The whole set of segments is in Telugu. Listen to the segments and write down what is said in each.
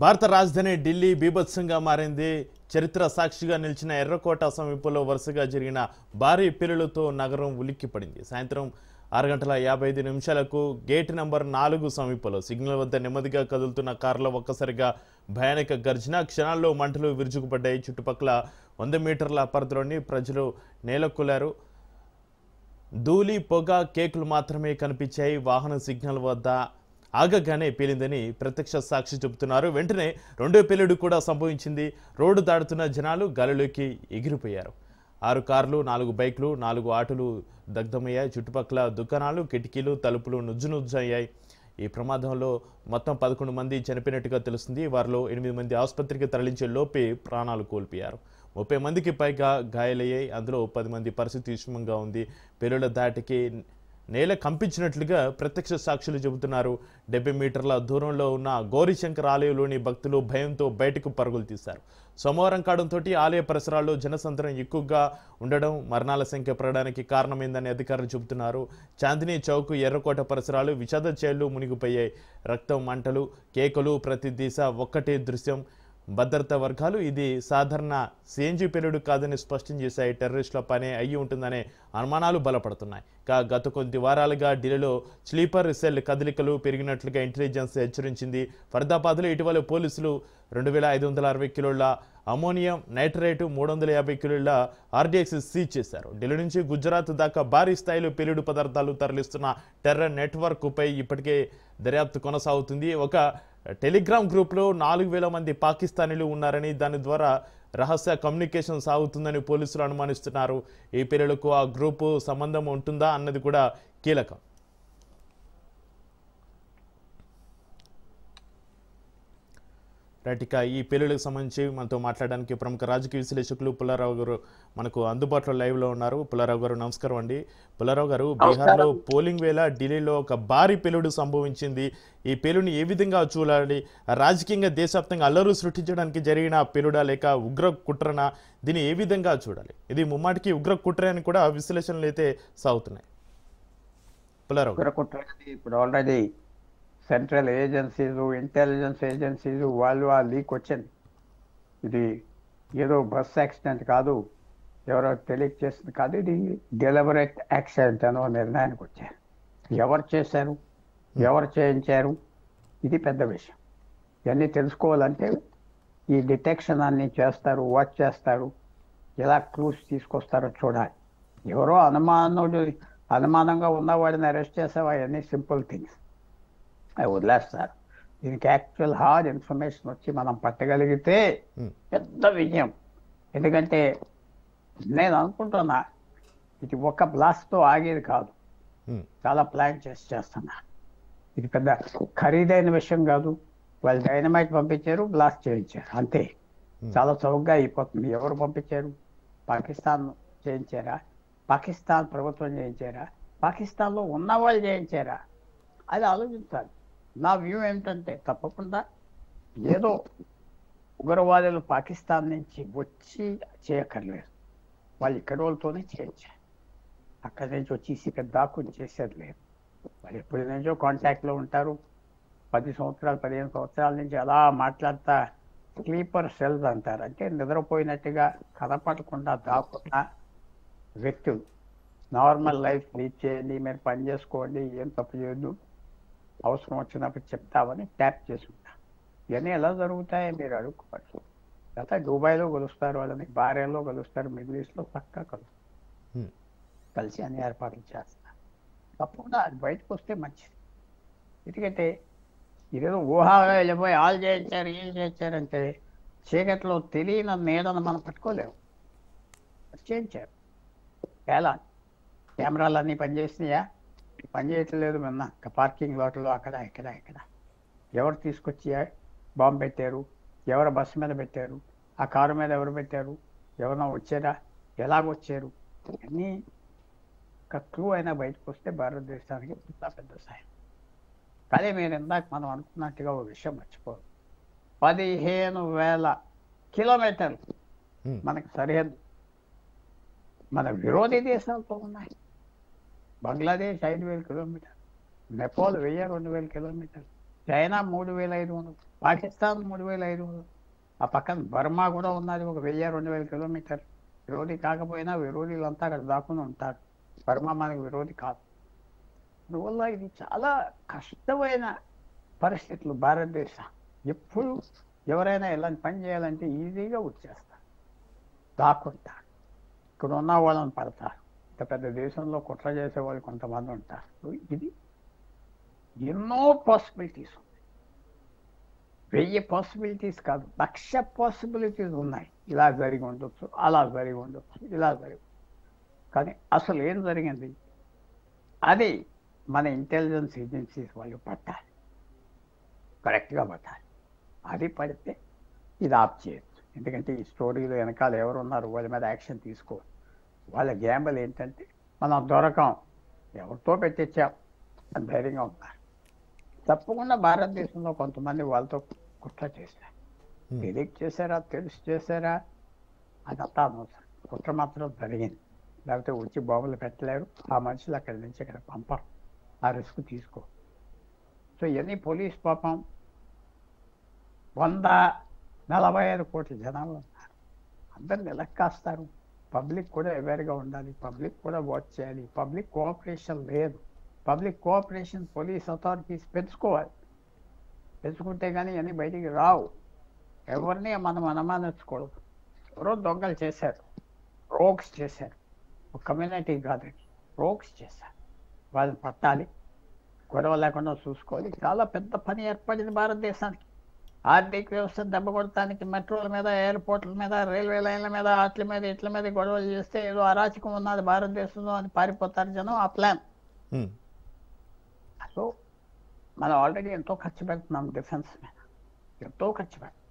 భారత రాజధాని ఢిల్లీ బీభత్సంగా మారింది. చరిత్ర సాక్షిగా నిలిచిన ఎర్రకోట సమీపంలో వరుసగా జరిగిన భారీ పేలుళ్లతో నగరం ఉలిక్కిపడింది. సాయంత్రం 6:55 గేట్ నంబర్ 4 సమీపంలో సిగ్నల్ వద్ద నెమ్మదిగా కదులుతున్న కారులో ఒక్కసారిగా భయానక గర్జన, క్షణాల్లో మంటలు విరుచుకుపడ్డాయి. చుట్టుపక్కల 100 మీటర్ల పరిధిలోని ప్రజలు నేలకొల్లారు. ధూళి, పొగ, కేకులు మాత్రమే కనిపించాయి. వాహన సిగ్నల్ వద్ద ఆగగానే పేలిందని ప్రత్యక్ష సాక్షి చెబుతున్నారు. వెంటనే రెండో పేలుడు కూడా సంభవించింది. రోడ్డు దాడుతున్న జనాలు గాలిలోకి ఎగిరిపోయారు. 6 కార్లు, 4 బైకులు, 4 ఆటోలు దగ్ధమయ్యాయి. చుట్టుపక్కల దుకాణాలు, కిటికీలు, తలుపులు నుజ్జునుజ్జయ్యాయి. ఈ ప్రమాదంలో మొత్తం 11 మంది చనిపోయినట్టుగా తెలుస్తుంది. వారిలో 8 మంది ఆసుపత్రికి తరలించే లోపే ప్రాణాలు కోల్పోయారు. 30 మందికి పైగా గాయాలయ్యాయి. అందులో 10 మంది పరిస్థితి విషమంగా ఉంది. పేలుళ్ల దాటికి నేల కంపించినట్లుగా ప్రత్యక్ష సాక్షులు చెబుతున్నారు. 70 మీటర్ల దూరంలో ఉన్న గౌరీశంకర్ ఆలయంలోని భక్తులు భయంతో బయటకు పరుగులు తీశారు. సోమవారం కావడంతో ఆలయ పరిసరాల్లో జనసంద్రం ఎక్కువగా ఉండడం మరణాల సంఖ్య పెరగడానికి కారణమైందని అధికారులు చెబుతున్నారు. చాందినీ చౌక్, ఎర్రకోట పరిసరాలు విషాద ఛాయల్లో మునిగిపోయాయి. రక్తం, మంటలు, కేకలు, ప్రతి దిశ ఒక్కటే దృశ్యం. భద్రతా వర్గాలు ఇది సాధారణ సిఎన్జి పేలుడు కాదని స్పష్టం చేశాయి. టెర్రరిస్టుల పనే అయ్యి ఉంటుందనే అనుమానాలు బలపడుతున్నాయి. గత కొద్ది వారాలుగా ఢిల్లీలో స్లీపర్ సెల్ కదలికలు పెరిగినట్లుగా ఇంటెలిజెన్స్ హెచ్చరించింది. ఫరీదాబాద్లో ఇటీవల పోలీసులు 2560 కిలోల అమోనియం నైట్రేటు, 350 కిలోల ఆర్డీఎక్స్ సీజ్ చేశారు. ఢిల్లీ నుంచి గుజరాత్ దాకా భారీ స్థాయిలో పేలుడు పదార్థాలు తరలిస్తున్న టెర్రర్ నెట్వర్క్పై ఇప్పటికే దర్యాప్తు కొనసాగుతుంది. ఒక టెలిగ్రామ్ గ్రూప్లో 4000 మంది పాకిస్తానీలు ఉన్నారని, దాని ద్వారా రహస్య కమ్యూనికేషన్ సాగుతుందని పోలీసులు అనుమానిస్తున్నారు. ఈ పేలుళ్లకు ఆ గ్రూపు సంబంధం ఉంటుందా అన్నది కూడా కీలకం. రైట్, ఇక ఈ పేలుళ్లకు సంబంధించి మనతో మాట్లాడడానికి ప్రముఖ రాజకీయ విశ్లేషకులు పుల్లారావు గారు మనకు అందుబాటులో లైవ్లో ఉన్నారు. పుల్లారావు గారు నమస్కారం అండి. పుల్లారావు గారు, బీహార్లో పోలింగ్ వేళ ఢిల్లీలో ఒక భారీ పేలుడు సంభవించింది. ఈ పేలుడిని ఏ విధంగా చూడాలి? రాజకీయంగా దేశవ్యాప్తంగా అల్లరు సృష్టించడానికి జరిగిన పేలుడా లేక ఉగ్ర కుట్రన? దీన్ని ఏ విధంగా చూడాలి? ఇది ముమ్మాటికి ఉగ్ర కుట్ర అని కూడా విశ్లేషణలు అయితే సాగుతున్నాయి. పుల్లారావు గారు, ఇప్పుడు already central agencies, intelligence agencies వాళ్ళు ఆ లీక్ వచ్చింది. ఇది ఏదో బస్ యాక్సిడెంట్ కాదు, ఎవరో తెలియక చేసింది కాదు, ఇది డెలిబరేట్ యాక్సిడెంట్ అనో నిర్ణయానికి వచ్చారు. ఎవరు చేశారు, ఎవరు చేయించారు, ఇది పెద్ద విషయం. ఇవన్నీ తెలుసుకోవాలంటే ఈ డిటెక్షన్ అన్ని చేస్తారు, వాచ్ చేస్తారు, ఎలా క్లూస్ తీసుకొస్తారో చూడాలి. ఎవరో అనుమానంగా ఉన్నవాడిని అరెస్ట్ చేసావా, అవన్నీ సింపుల్ థింగ్స్, అవి వదిలేస్తారు. దీనికి యాక్చువల్ హార్డ్ ఇన్ఫర్మేషన్ వచ్చి మనం పట్టగలిగితే పెద్ద విజయం. ఎందుకంటే నేను అనుకుంటున్నా ఇది ఒక బ్లాస్ట్తో ఆగేది కాదు, చాలా ప్లాన్ చేస్తున్నా. ఇది పెద్ద ఖరీదైన విషయం కాదు. వాళ్ళు డైనమైట్ పంపించారు, బ్లాస్ట్ చేయించారు, అంతే. చాలా చౌకగా అయిపోతుంది. ఎవరు పంపించారు? పాకిస్తాన్ చేయించారా? పాకిస్తాన్ ప్రభుత్వం చేయించారా? పాకిస్తాన్లో ఉన్నవాళ్ళు చేయించారా? అది ఆలోచించాలి. నా వ్యూ ఏమిటంటే తప్పకుండా ఏదో ఉగ్రవాదులు పాకిస్తాన్ నుంచి వచ్చి చేయక్కర్లేదు, వాళ్ళు ఇక్కడ వాళ్ళతోనే చేయించారు. అక్కడి నుంచి వచ్చి ఇక్కడ దాక్కుని చేసేది లేదు. వాళ్ళు ఎప్పటి నుంచో కాంటాక్ట్లో ఉంటారు. 10 సంవత్సరాలు 15 సంవత్సరాల నుంచి అలా మాట్లాడతా స్లీపర్ సెల్స్ అంటారు. అంటే నిద్రపోయినట్టుగా కనపడకుండా దాక్కున్న వ్యక్తులు. నార్మల్ లైఫ్ లీడ్ చేయండి, మీరు పని చేసుకోండి, ఏం తప్పు చేయొద్దు, అవసరం వచ్చినప్పుడు చెప్తామని ట్యాప్ చేసుకుంటారు. ఇవన్నీ ఎలా జరుగుతాయో మీరు అడుక్కోవచ్చు. లేదా దుబాయ్లో కలుస్తారు, వాళ్ళని భార్యలో కలుస్తారు, మిడిల్ ఈస్ట్లో పక్కా కలుస్తారు, కలిసి అన్ని ఏర్పాట్లు చేస్తారు. తప్పకుండా అది బయటకు వస్తే మంచిది. ఎందుకంటే ఇదేదో ఊహాగా వెళ్ళిపోయి వాళ్ళు చేయించారు, ఏం చేయించారంటే చీకట్లో తెలియని నీడను మనం పట్టుకోలేము. చేయించారు. ఎలా కెమెరాలు అన్నీ పనిచేసినాయా? పనిచేయట్లేదు. మొన్న పార్కింగ్ లాట్లో అక్కడ ఇక్కడ ఇక్కడ ఎవరు తీసుకొచ్చి బాంబు పెట్టారు, ఎవరు బస్సు మీద పెట్టారు, ఆ కారు మీద ఎవరు పెట్టారు, ఎవరైనా వచ్చారా, ఎలాగొచ్చారు, అన్నీ ఒక క్లూ అయినా బయటకు వస్తే భారతదేశానికి పెద్ద సాయం. కానీ మీరు ఇందాక మనం అనుకున్నట్టుగా ఒక విషయం మర్చిపోదు. 15,000 కిలోమీటర్లు మనకి సరిహద్దు మన విరోధి దేశాలతో ఉన్నాయి. బంగ్లాదేశ్ 5,000 కిలోమీటర్లు, నేపాల్ 1000-2000 కిలోమీటర్లు, చైనా 3,500, పాకిస్తాన్ 3,500, ఆ పక్కన బర్మా కూడా ఉన్నది, ఒక 1,000-2,000 కిలోమీటర్లు. విరోధి కాకపోయినా విరోధులంతా అక్కడ దాక్కుని ఉంటారు. బర్మా మనకు విరోధి కాదు. అందువల్ల ఇది చాలా కష్టమైన పరిస్థితులు భారతదేశం. ఎప్పుడు ఎవరైనా ఇలాంటి పని చేయాలంటే ఈజీగా వచ్చేస్తారు, దాక్కుంటారు, ఇక్కడ ఉన్న వాళ్ళని పడతారు. ఇంత పెద్ద దేశంలో కుట్ర చేసే వాళ్ళు కొంతమంది ఉంటారు. ఇది ఎన్నో పాసిబిలిటీస్ ఉన్నాయి. 1000 పాసిబిలిటీస్ కాదు, 1,00,000 పాసిబిలిటీస్ ఉన్నాయి. ఇలా జరిగి ఉండొచ్చు, అలా జరిగి ఉండొచ్చు, ఇలా జరిగి. కానీ అసలు ఏం జరిగింది అది మన ఇంటెలిజెన్స్ ఏజెన్సీస్ వాళ్ళు పట్టాలి, కరెక్ట్గా పట్టాలి. అది పడితే ఇది ఆప్ చేయొచ్చు. ఎందుకంటే ఈ స్టోరీలో వెనకాల ఎవరు ఉన్నారు, వాళ్ళ మీద యాక్షన్ తీసుకోవాలి. వాళ్ళ గ్యాంబల్ ఏంటంటే మనం దొరకం, ఎవరితో పెట్టించాం అని ధైర్యంగా ఉన్నారు. తప్పకుండా భారతదేశంలో కొంతమంది వాళ్ళతో కుట్ర చేశారు. తెలియక చేశారా, తెలిసి చేశారా, అదంతా అనవసరం. కుట్ర మాత్రం జరిగింది. లేకపోతే వచ్చి బాంబులు పెట్టలేరు, ఆ మనుషులు అక్కడి నుంచి ఇక్కడ పంపరు, ఆ రిస్క్ తీసుకో. సో ఇవన్నీ పోలీస్ పాపం 145 కోట్ల జనాలు ఉన్నారు. అందరిని ఎలా కాస్తారు? పబ్లిక్ కూడా అవేర్గా ఉండాలి, పబ్లిక్ కూడా వాచ్ చేయాలి. పబ్లిక్ కోఆపరేషన్ లేదు. పబ్లిక్ కోఆపరేషన్ పోలీస్ అథారిటీస్ పెంచుకోవాలి. పెంచుకుంటే కానీ ఇవన్నీ బయటికి రావు. ఎవరిని మనం అనుమానించకూడదు. ఎవరో దొంగలు చేశారు, రోగ్స్ చేశారు, ఒక కమ్యూనిటీ కాదండి, రోగ్స్ చేశారు, వాళ్ళని పట్టాలి, గొడవ లేకుండా చూసుకోవాలి. చాలా పెద్ద పని ఏర్పడింది భారతదేశానికి. ఆర్థిక వ్యవస్థను దెబ్బ కొడటానికి మెట్రోల మీద, ఎయిర్పోర్ట్ల మీద, రైల్వే లైన్ల మీద, వాటి మీద, ఇట్ల మీద గొడవలు చేస్తే ఏదో అరాచకం ఉన్నది భారతదేశంలో అని పారిపోతారు జనం. ఆ ప్లాన్. సో మనం ఆల్రెడీ ఎంతో ఖర్చు పెడుతున్నాం డిఫెన్స్ మీద, ఎంతో ఖర్చు పెడతాం,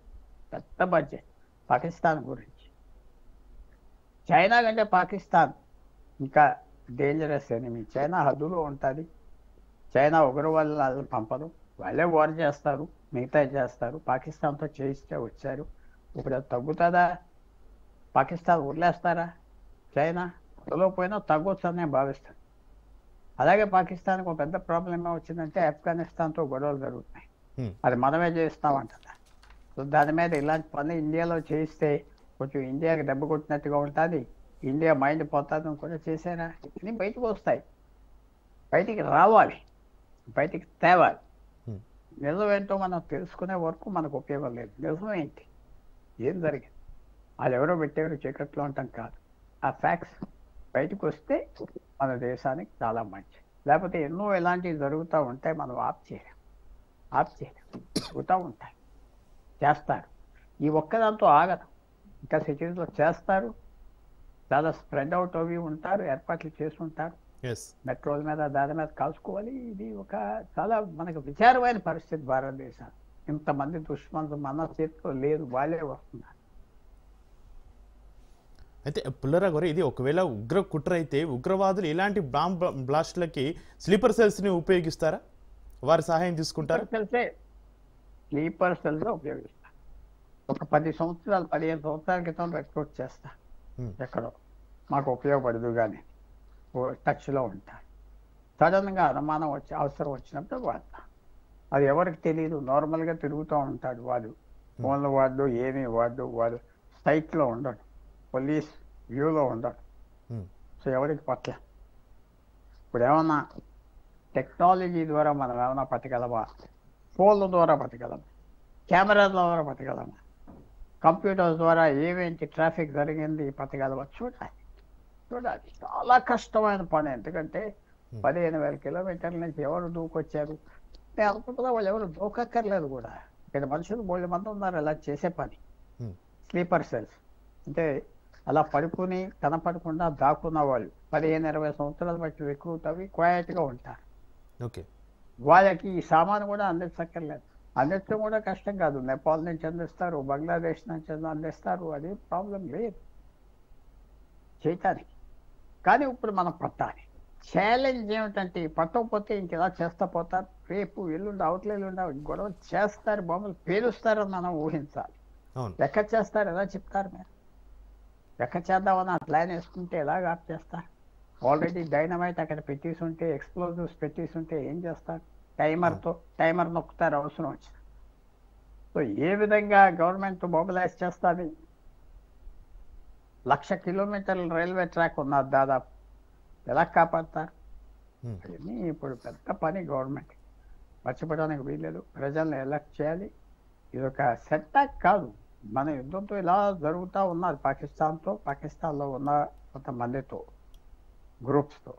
పెద్ద బడ్జెట్. పాకిస్తాన్ గురించి, చైనా కంటే పాకిస్తాన్ ఇంకా డేంజరస్ ఎనిమీ. చైనా హద్దులో ఉంటుంది. చైనా ఉగ్రవాదులను పంపదు, వాళ్ళే వార్ చేస్తారు, మిగతా చేస్తారు. పాకిస్తాన్తో చేయిస్తే వచ్చారు. ఇప్పుడు అది తగ్గుతుందా? పాకిస్తాన్ వదిలేస్తారా? చైనా వదలకపోయినా తగ్గొచ్చు అని నేను భావిస్తాను. అలాగే పాకిస్తాన్కి ఒక పెద్ద ప్రాబ్లం ఏమో వచ్చిందంటే ఆఫ్ఘనిస్తాన్తో గొడవలు జరుగుతున్నాయి. అది మనమే చేస్తామంటారా? సో దాని మీద ఇలాంటి పని ఇండియాలో చేయిస్తే కొంచెం ఇండియాకి దెబ్బ కొట్టినట్టుగా ఉంటుంది, ఇండియా మైండ్ పోతుంది కూడా. చేశారా? ఇవన్నీ బయటకు వస్తాయి, బయటికి రావాలి, బయటికి తేవాలి. నిజం ఏంటో మనం తెలుసుకునే వరకు మనకు ఉపయోగం లేదు. నిజం ఏంటి, ఏం జరిగింది, వాళ్ళు ఎవరో పెట్టేవారు చీకట్లో ఉంటాం కాదు. ఆ ఫ్యాక్ట్స్ బయటకు వస్తే మన దేశానికి చాలా మంచి. లేకపోతే ఎన్నో ఇలాంటివి జరుగుతూ ఉంటాయి, మనం ఆప్ చేయలేం. జరుగుతూ ఉంటాయి, చేస్తారు. ఈ ఒక్కదాంతో ఆగదు, ఇంకా సిటీస్లో చేస్తారు. చాలా స్ప్రెడ్ అవుట్ అవి ఉంటారు, ఏర్పాట్లు చేస్తుంటారు. మెట్రోల మీద, దాని మీద కాల్చుకోవాలి. ఇది ఒక చాలా మనకు విచారమైన పరిస్థితి భారతదేశం. ఇంతమంది దుష్మనులు మన చేతిలో లేదు, వాళ్ళే వస్తున్నారు. అయితే పుల్లారావు గారు, ఇది ఒకవేళ ఉగ్ర కుట్ర అయితే ఉగ్రవాదులు ఇలాంటి బాంబ్ బ్లాస్ట్లకి స్లీపర్ సెల్స్ని ఉపయోగిస్తారా? వారి సహాయం తీసుకుంటారు? స్లీపర్ సెల్స్ ఉపయోగిస్తారు. ఒక 10 సంవత్సరాలు 15 సంవత్సరాల క్రితం రిక్రూట్ చేస్తా. ఎక్కడో మాకు ఉపయోగపడదు కానీ టచ్లో ఉంటారు. సడన్గా అనుమానం వచ్చి అవసరం వచ్చినప్పుడు వాడతా. అది ఎవరికి తెలియదు, నార్మల్గా తిరుగుతూ ఉంటాడు వాడు. ఫోన్లు వాడు, ఏమీ వాడు, వాడు సైట్లో ఉండడు, పోలీస్ వ్యూలో ఉండడు. సో ఎవరికి పట్ల ఇప్పుడు ఏమన్నా టెక్నాలజీ ద్వారా మనం ఏమైనా పట్టగలమా? ఫోన్ల ద్వారా పట్టగలమా? కెమెరాల ద్వారా పట్టగలమా? కంప్యూటర్స్ ద్వారా ఏమేంటి ట్రాఫిక్ జరిగింది పట్టగలమా? చూడాలి. చాలా కష్టమైన పని. ఎందుకంటే 15,000 కిలోమీటర్ల నుంచి ఎవరు దూకొచ్చారు? నేను అనుకుంటున్నా వాళ్ళు ఎవరు దూకక్కర్లేదు కూడా. ఇక్కడ మనుషులు 3 మంది ఉన్నారు అలా చేసే పని. స్లీపర్ సెల్స్ అంటే అలా పడుకుని కనపడకుండా దాక్కున్న వాళ్ళు 15-20 సంవత్సరాల బట్టి రిక్రూట్ అవి క్వైట్గా ఉంటారు. వాళ్ళకి ఈ సామాను కూడా అందించక్కర్లేదు. అందించడం కూడా కష్టం కాదు. నేపాల్ నుంచి అందిస్తారు, బంగ్లాదేశ్ నుంచి అందిస్తారు. అది ప్రాబ్లం లేదు చేయటానికి. కానీ ఇప్పుడు మనం పట్టాలి. ఛాలెంజ్ ఏమిటంటే పట్టకపోతే ఇంకెలా చేస్తా పోతారు. రేపు ఎల్లుండి అవతల గొడవ చేస్తారు, బొమ్మలు పేలుస్తారని మనం ఊహించాలి. లెక్క చేస్తారు, ఎలా చెప్తారు మీరు? లెక్క చేద్దామని ఆ ప్లాన్ వేసుకుంటే ఎలాగ ఆప్ చేస్తారు? ఆల్రెడీ డైనమైట్ అక్కడ పెట్టేసి ఉంటే, ఎక్స్ప్లోజివ్స్ పెట్టేసి ఉంటే ఏం చేస్తారు? టైమర్ నొక్కుతారు అవసరం వచ్చిన. సో ఏ విధంగా గవర్నమెంట్ మొబిలైజ్ చేస్తుంది? 1,00,000 కిలోమీటర్ల రైల్వే ట్రాక్ ఉన్నది దాదాపు. ఎలా కాపాడతారు? అవన్నీ ఇప్పుడు పెద్ద పని గవర్నమెంట్. మర్చిపోవడానికి వీల్లేదు. ప్రజల్ని ఎలక్ట్ చేయాలి. ఇది ఒక సెట్బ్యాక్ కాదు. మన యుద్ధంతో ఇలా జరుగుతూ ఉన్నది పాకిస్తాన్లో ఉన్న కొంతమందితో, గ్రూప్స్తో.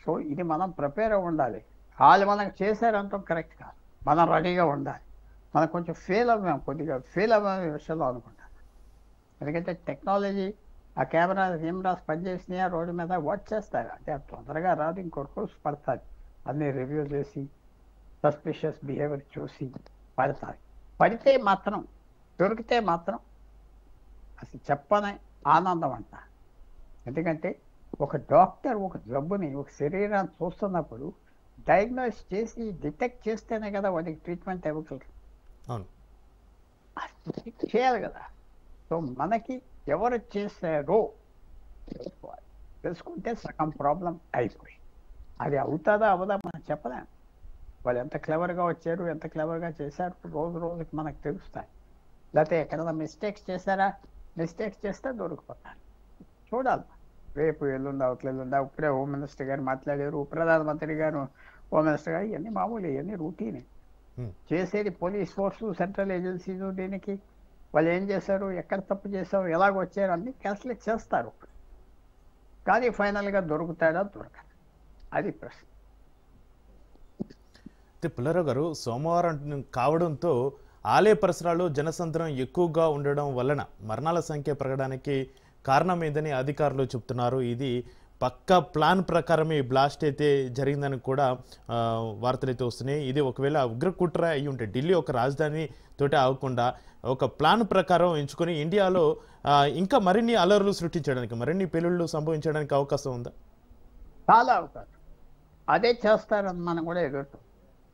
సో ఇది మనం ప్రిపేర్ అయి ఉండాలి. వాళ్ళు మనకు చేశారంటాం కరెక్ట్ కాదు. మనం రెడీగా ఉండాలి. మనం కొంచెం కొద్దిగా ఫెయిల్ అవ్వే విషయంలో అనుకుంటాను. ఎందుకంటే టెక్నాలజీ, ఆ కెమెరాస్ పనిచేసినాయి రోడ్డు మీద, వాచ్ చేస్తారు. అంటే అది తొందరగా రాదు, ఇంకొక రోజు పడుతుంది. అన్నీ రివ్యూ చేసి సస్పిషియస్ బిహేవియర్ చూసి పడతాయి. పడితే మాత్రం, దొరికితే మాత్రం అసలు చెప్పని ఆనందం అంట. ఎందుకంటే ఒక డాక్టర్ ఒక జబ్బుని, ఒక శరీరాన్ని చూస్తున్నప్పుడు డయాగ్నోస్ చేసి డిటెక్ట్ చేస్తేనే కదా వాడికి ట్రీట్మెంట్ ఇవ్వగలరు. చేయాలి కదా. సో మనకి ఎవరు చేశారో తెలుసుకుంటే సగం ప్రాబ్లం అయిపోయి. అది అవుతుందా అవదా మనం చెప్పలేము. వాళ్ళు ఎంత క్లెవర్గా వచ్చారు, ఎంత క్లెవర్గా చేశారు రోజు రోజుకి మనకు తెలుస్తాయి. లేకపోతే ఎక్కడైనా మిస్టేక్స్ చేస్తే దొరికిపోతారు. చూడాలి. రేపు ఎల్లుండా అవతలెల్లుండా. ఇప్పుడే హోమ్ మినిస్టర్ గారు మాట్లాడారు, ప్రధానమంత్రి గారు, హోమ్ మినిస్టర్ గారు. ఇవన్నీ మామూలు, ఇవన్నీ రూటీనే. చేసేది పోలీస్ ఫోర్సు, సెంట్రల్ ఏజెన్సీలు. దీనికి వాళ్ళు ఏం చేశారు, ఎక్కడ తప్పు చేశారు, ఎలాగొచ్చారు అన్ని క్యాల్కులేట్ చేస్తారు. కానీ ఫైనల్గా దొరుకుతాడా దొరకదు, అది ప్రశ్న. పుల్లారావు గారు, సోమవారం కావడంతో ఆలయ పరిసరాలు జనసంద్రం ఎక్కువగా ఉండడం వలన మరణాల సంఖ్య పెరగడానికి కారణమైందని అధికారులు చెప్తున్నారు. ఇది పక్కా ప్లాన్ ప్రకారం ఈ బ్లాస్ట్ అయితే జరిగిందని కూడా వార్తలు అయితే వస్తున్నాయి. ఇది ఒకవేళ ఉగ్రకుట్ర అయి ఉంటే ఢిల్లీ ఒక రాజధాని తోటి ఆగకుండా ఒక ప్లాన్ ప్రకారం ఎంచుకొని ఇండియాలో ఇంకా మరిన్ని అలర్లు సృష్టించడానికి, మరిన్ని పేలుళ్లు సంభవించడానికి అవకాశం ఉందా? చాలా అవకాశం. అదే చేస్తారని మనం కూడా ఎదురుతాం.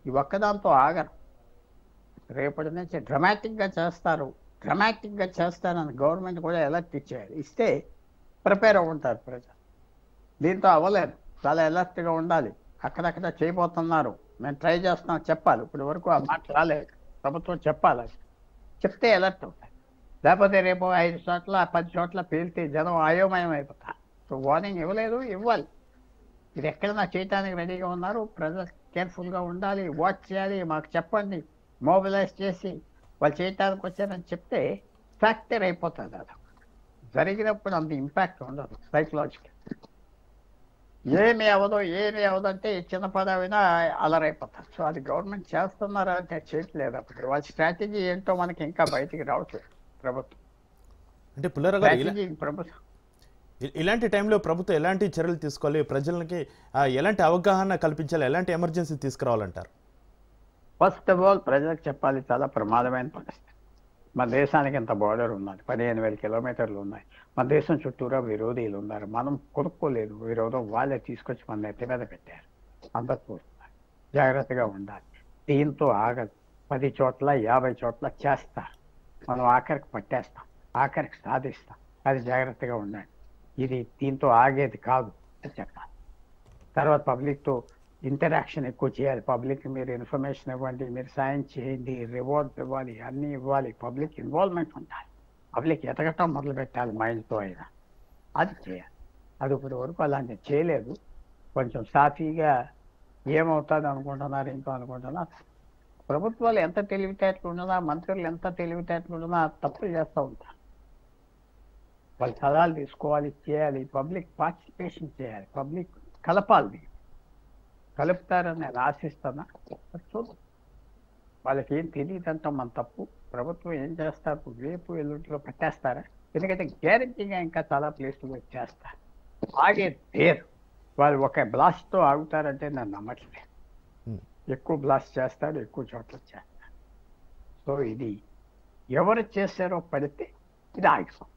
ఈ ఒక్కదాంతో ఆగరు. రేపటి నుంచి డ్రమాటిక్గా చేస్తారని గవర్నమెంట్ కూడా ఎలర్ట్ ఇస్తే ప్రిపేర్ అవ్వంటారు ప్రజలు. దీంతో అవ్వలేదు. చాలా అలర్ట్గా ఉండాలి. అక్కడక్కడ చేయబోతున్నారు, మేము ట్రై చేస్తున్నాం చెప్పాలి. ఇప్పటి వరకు ఆ మాట రాలేదు. ప్రభుత్వం చెప్పాలి. చెప్తే అలర్ట్ అవుతాయి. లేకపోతే రేపు 5 చోట్ల 10 చోట్ల పేలితే జనం అయోమయం అయిపోతారు. సో వార్నింగ్ ఇవ్వాలి. ఇది ఎక్కడైనా చేయడానికి రెడీగా ఉన్నారు. ప్రజలు కేర్ఫుల్గా ఉండాలి, వాచ్ చేయాలి, మాకు చెప్పండి, మొబిలైజ్ చేసి వాళ్ళు చేయటానికి వచ్చారని చెప్తే ఫ్యాక్టర్ అయిపోతుంది. అది జరిగినప్పుడు అంత ఇంపాక్ట్ ఉండదు సైకలాజికల్. ఏమి అవ్వదు అంటే చిన్న పదవినా అలరైపోతారు. సో అది గవర్నమెంట్ చేస్తున్నారా అంటే చేయట్లేదు. అప్పుడు వాళ్ళ స్ట్రాటజీ ఏంటో మనకి ఇంకా బయటికి రావట్లేదు. ప్రభుత్వం అంటే పుల్లారావు గారు, ఇలాంటి టైంలో ప్రభుత్వం ఎలాంటి చర్యలు తీసుకోవాలి, ప్రజలకి ఎలాంటి అవగాహన కల్పించాలి, ఎలాంటి ఎమర్జెన్సీ తీసుకురావాలంటారు? ఫస్ట్ ఆఫ్ ఆల్ ప్రజలకు చెప్పాలి, చాలా ప్రమాదమైన పరిస్థితి. మన దేశానికి ఎంత బార్డర్ ఉన్నది, 15,000 కిలోమీటర్లు ఉన్నాయి. మన దేశం చుట్టూరా విరోధీలు ఉన్నారు. మనం కొనుక్కోలేదు విరోధం, వాళ్ళే తీసుకొచ్చి మన నెత్తి మీద పెట్టారు. అందరూ జాగ్రత్తగా ఉండాలి. దీంతో ఆగదు. 10 చోట్ల 50 చోట్ల చేస్తారు. మనం ఆఖరికి పట్టేస్తాం, ఆఖరికి సాధిస్తాం. అది జాగ్రత్తగా ఉండండి. ఇది దీంతో ఆగేది కాదు అని చెప్పాలి. తర్వాత పబ్లిక్తో ఇంటరాక్షన్ ఎక్కువ చేయాలి. పబ్లిక్ మీరు ఇన్ఫర్మేషన్ ఇవ్వండి, మీరు సాయం చేయండి, రివార్డ్స్ ఇవ్వాలి, అన్నీ ఇవ్వాలి. పబ్లిక్ ఇన్వాల్వ్మెంట్ ఉండాలి. పబ్లిక్ ఎతకటం మొదలు పెట్టాలి మైండ్తో అయినా. అది చేయాలి. అది ఇప్పటి వరకు అలాంటి చేయలేదు. కొంచెం సాఫీగా ఏమవుతుంది అనుకుంటున్నారు, ఇంకో అనుకుంటున్నారు. ప్రభుత్వాలు ఎంత తెలివితేటలు ఉండదా, మంత్రులు ఎంత తెలివితేటలు ఉండదా తప్పులు చేస్తూ ఉంటారు. వాళ్ళు సలహాలు తీసుకోవాలి, చేయాలి. పబ్లిక్ పార్టిసిపేషన్ చేయాలి. పబ్లిక్ కలపాలి. కలుపుతారని నేను ఆశిస్తున్నా. చూద్దాం. వాళ్ళకి ఏం తెలియదంటే మన తప్పు. ప్రభుత్వం ఏం చేస్తారు, రేపు ఎల్లుంటిలో పట్టేస్తారా? ఎందుకంటే గ్యారెంటీగా ఇంకా చాలా ప్లేసులు చేస్తారు. ఆగే పేరు వాళ్ళు ఒక బ్లాస్ట్తో ఆగుతారంటే నేను నమ్మట్లేదు. ఎక్కువ బ్లాస్ట్ చేస్తారు, ఎక్కువ చోట్ల చేస్తారు. సో ఇది ఎవరు చేశారో పడితే ఇది ఆగిపోతుంది.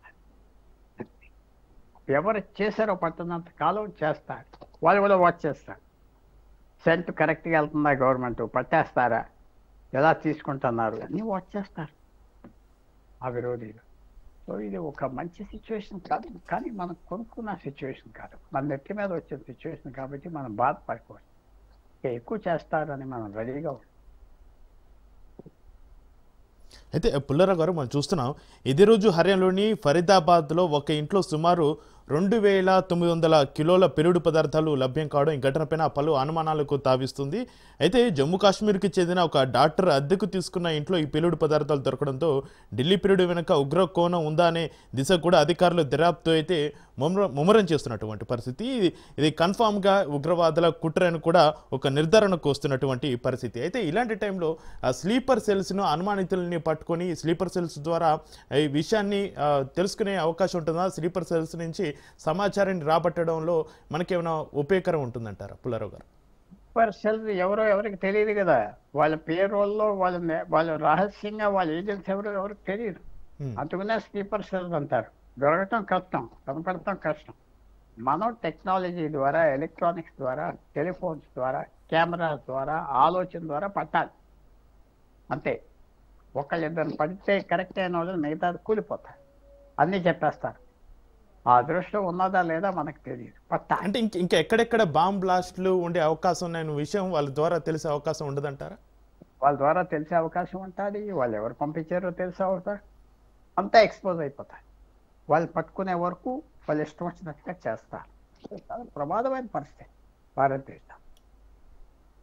ఎవరు చేశారో పట్టినంత కాలం చేస్తారు. వాళ్ళు కూడా వాచ్ చేస్తారు. సెంట్ కరెక్ట్గా వెళ్తుందా, గవర్నమెంట్ పట్టేస్తారా, ఎలా తీసుకుంటున్నారు అన్నీ వాచ్ చేస్తారు ఆ విరోధీలు. సో ఇది ఒక మంచి సిచ్యువేషన్ కాదు, కానీ మనం కొనుక్కున్న సిచ్యువేషన్ కాదు. మన నెత్తి మీద వచ్చిన సిచ్యువేషన్ కాబట్టి మనం బాధపడుకోవాలి. ఇంకా ఎక్కువ చేస్తారని మనం రెడీగా ఉన్నాం. అయితే పుల్లారావు గారు మనం చూస్తున్నాం ఇదే రోజు హర్యానాలోని ఫరీదాబాద్లో ఒక ఇంట్లో సుమారు 2,900 కిలోల పెరుడు పదార్థాలు లభ్యం కావడం ఈ ఘటనపైన పలు అనుమానాలకు తావిస్తుంది. అయితే జమ్మూ కాశ్మీర్కి చెందిన ఒక డాక్టర్ అద్దెకు తీసుకున్న ఇంట్లో ఈ పెరుడు పదార్థాలు దొరకడంతో ఢిల్లీ పెరుడు వెనుక ఉగ్ర కోణం ఉందా అనే దిశ కూడా అధికారులు దర్యాప్తు అయితే ముమ్మరం చేస్తున్నటువంటి పరిస్థితి. ఇది కన్ఫామ్గా ఉగ్రవాదుల కుట్రని కూడా ఒక నిర్ధారణకు వస్తున్నటువంటి పరిస్థితి. అయితే ఇలాంటి టైంలో స్లీపర్ సెల్స్ను అనుమానితులని పట్టుకొని స్లీపర్ సెల్స్ ద్వారా ఈ విషయాన్ని తెలుసుకునే అవకాశం ఉంటుందా? స్లీపర్ సెల్స్ నుంచి సమాచారాన్ని రాబట్టడంలో మనకేమైనా ఉపయోగకరం ఉంటుందంటారా పుల్లారావు గారు? స్లీపర్ సెల్స్ ఎవరో ఎవరికి తెలియదు కదా. వాళ్ళ పేరోల్లో వాళ్ళ రహస్యంగా వాళ్ళ ఏజెంట్స్ ఎవరికి తెలియదు. అందుకనే స్లీపర్ సెల్స్ అంటారు. దొరకటం కష్టం, కనపడటం కష్టం. మనం టెక్నాలజీ ద్వారా, ఎలక్ట్రానిక్స్ ద్వారా, టెలిఫోన్స్ ద్వారా, కెమెరాస్ ద్వారా, ఆలోచన ద్వారా పట్టాలి అంతే. ఒకళ్ళిద్దరు పడితే కరెక్ట్ అయిన వాళ్ళు మిగతాది కూలిపోతారు, అన్నీ చెప్పేస్తారు. ఆ అదృష్టం ఉన్నదా లేదా మనకు తెలియదు. పట్టాలి అంటే ఇంకా ఎక్కడెక్కడ బాంబ్ బ్లాస్ట్లు ఉండే అవకాశం ఉన్న విషయం వాళ్ళ ద్వారా తెలిసే అవకాశం ఉండదంటారా? వాళ్ళ ద్వారా తెలిసే అవకాశం ఉంటుంది. వాళ్ళు ఎవరు పంపించారో తెలిసే అవుతారు. అంతా ఎక్స్పోజ్ అయిపోతాయి. వాళ్ళు పట్టుకునే వరకు వాళ్ళు ఇష్టం వచ్చినట్టుగా చేస్తారు. చాలా ప్రమాదమైన పరిస్థితి భారతదేశం.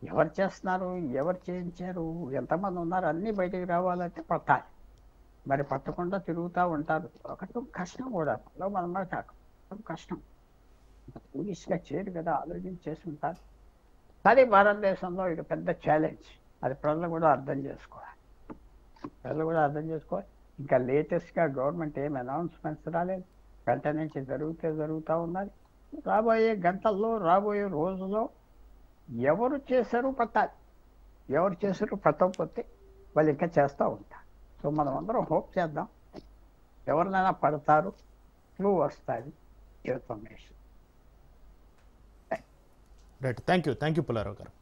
ఎవరు చేస్తున్నారు, ఎవరు చేయించారు, ఎంతమంది ఉన్నారు అన్నీ బయటికి రావాలంటే పట్టాలి. మరి పట్టకుండా తిరుగుతూ ఉంటారు. ఒకటం కష్టం కూడా, మనం కష్టం. పోలీసుగా చేయరు కదా, ఆలోచన చేసి ఉంటారు. కానీ భారతదేశంలో ఇది పెద్ద ఛాలెంజ్. అది ప్రజలు కూడా అర్థం చేసుకోవాలి. ఇంకా లేటెస్ట్గా గవర్నమెంట్ ఏం అనౌన్స్మెంట్స్ రాలేదు. గంట నుంచి జరుగుతూ ఉన్నది. రాబోయే గంటల్లో, రాబోయే రోజుల్లో ఎవరు చేశారు పట్టాలి. ఎవరు చేశారు పట్టకపోతే వాళ్ళు ఇంకా చేస్తూ ఉంటారు. సో మనం అందరం హోప్ చేద్దాం ఎవరినైనా పడతారు, క్లూ వస్తుంది, information. Right, thank you Pullarao గారు.